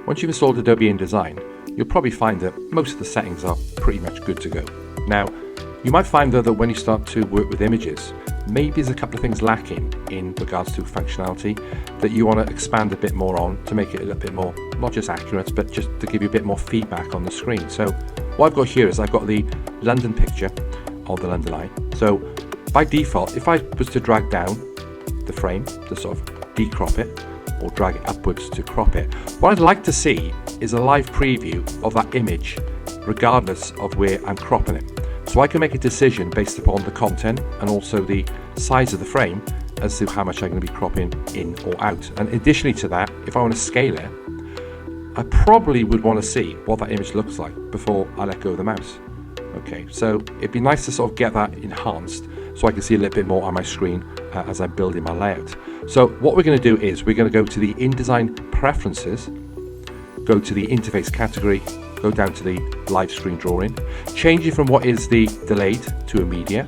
Once you've installed Adobe InDesign, you'll probably find that most of the settings are pretty much good to go. Now, you might find though that when you start to work with images, maybe there's a couple of things lacking in regards to functionality that you want to expand a bit more on to make it a little bit more, not just accurate, but just to give you a bit more feedback on the screen. So what I've got here is I've got the London picture of the London Eye. So by default, if I was to drag down the frame to sort of decrop it, or drag it upwards to crop it, what I'd like to see is a live preview of that image regardless of where I'm cropping it. So I can make a decision based upon the content and also the size of the frame as to how much I'm going to be cropping in or out. And additionally to that, if I want to scale it, I probably would want to see what that image looks like before I let go of the mouse. Okay, so it'd be nice to sort of get that enhanced so I can see a little bit more on my screen as I'm building my layout. So what we're going to do is we're going to go to the InDesign preferences, go to the interface category, go down to the live screen drawing, change it from what is the delayed to immediate.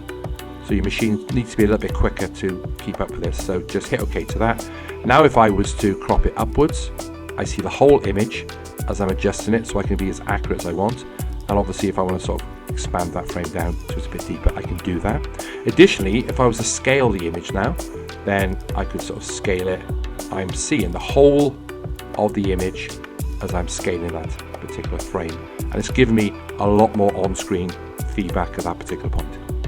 So your machine needs to be a little bit quicker to keep up with this. So just hit OK to that. Now if I was to crop it upwards, I see the whole image as I'm adjusting it so I can be as accurate as I want. And obviously if I want to sort of expand that frame down so it's a bit deeper, I can do that. Additionally, if I was to scale the image now, then I could sort of scale it. I'm seeing the whole of the image as I'm scaling that particular frame. And it's giving me a lot more on-screen feedback at that particular point.